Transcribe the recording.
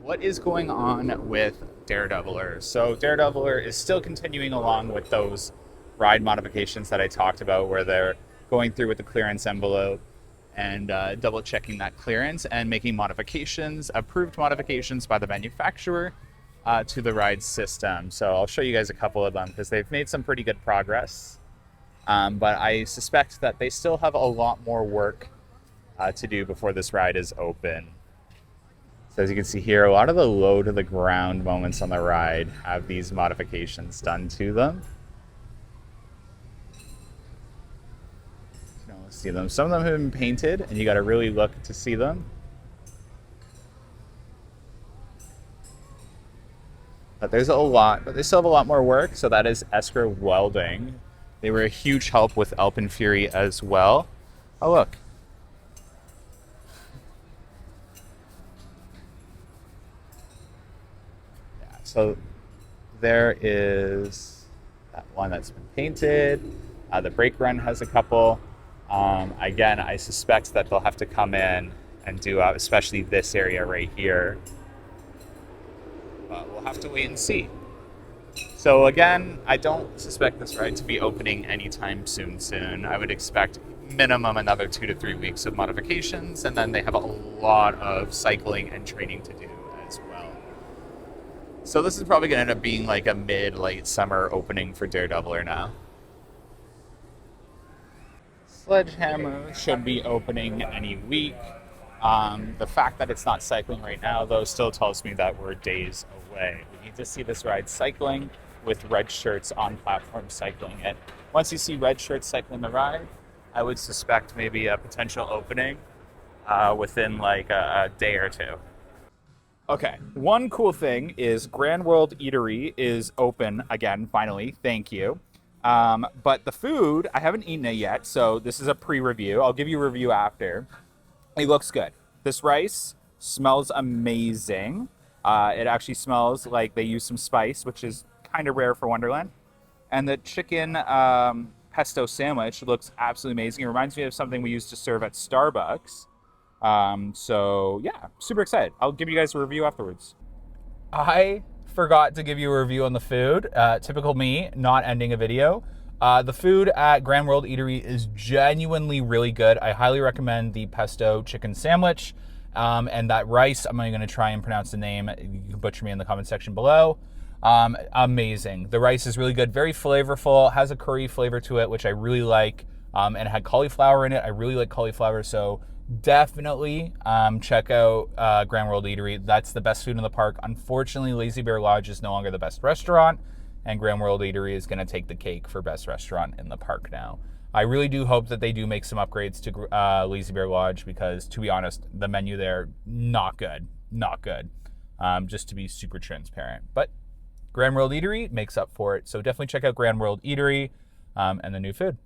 what is going on with Daredeviler? So Daredeviler is still continuing along with those ride modifications that I talked about, where they're going through with the clearance envelope and double checking that clearance and making modifications, approved modifications by the manufacturer to the ride system. So I'll show you guys a couple of them because they've made some pretty good progress. But I suspect that they still have a lot more work to do before this ride is open. So as you can see here, a lot of the low to the ground moments on the ride have these modifications done to them. You can almost see them. Some of them have been painted, and you got to really look to see them. But there's a lot, but they still have a lot more work. So that is Escher Welding. They were a huge help with Alpenfury as well. Oh, look. So there is that one that's been painted. The brake run has a couple. Again, I suspect that they'll have to come in and do, especially this area right here. But we'll have to wait and see. So again, I don't suspect this ride to be opening anytime soon. I would expect minimum another 2 to 3 weeks of modifications, and then they have a lot of cycling and training to do as well. So this is probably going to end up being like a mid-late summer opening for Daredeviler now. Sledgehammer should be opening any week. The fact that it's not cycling right now, though, still tells me that we're days away. We need to see this ride cycling with red shirts on platform cycling it. Once you see red shirts cycling the ride, I would suspect maybe a potential opening within like a day or two. Okay, one cool thing is Grand World Eatery is open again, finally. Thank you. But the food, I haven't eaten it yet, so this is a pre-review. I'll give you a review after. It looks good. This rice smells amazing. It actually smells like they use some spice, which is kind of rare for Wonderland. And the chicken pesto sandwich looks absolutely amazing. It reminds me of something we used to serve at Starbucks. So yeah, super excited. I'll give you guys a review afterwards. I forgot to give you a review on the food. Typical me, not ending a video. The food at Grand World Eatery is genuinely really good. I highly recommend the pesto chicken sandwich. And that rice, I'm going to try and pronounce the name. You can butcher me in the comment section below. Amazing. The rice is really good, very flavorful, has a curry flavor to it, which I really like. And it had cauliflower in it. I really like cauliflower, so definitely check out Grand World Eatery. That's the best food in the park. Unfortunately, Lazy Bear Lodge is no longer the best restaurant, and Grand World Eatery is going to take the cake for best restaurant in the park now. I really do hope that they do make some upgrades to Lazy Bear Lodge because, to be honest, the menu there, not good. Not good. Just to be super transparent. But Grand World Eatery makes up for it. So definitely check out Grand World Eatery and the new food.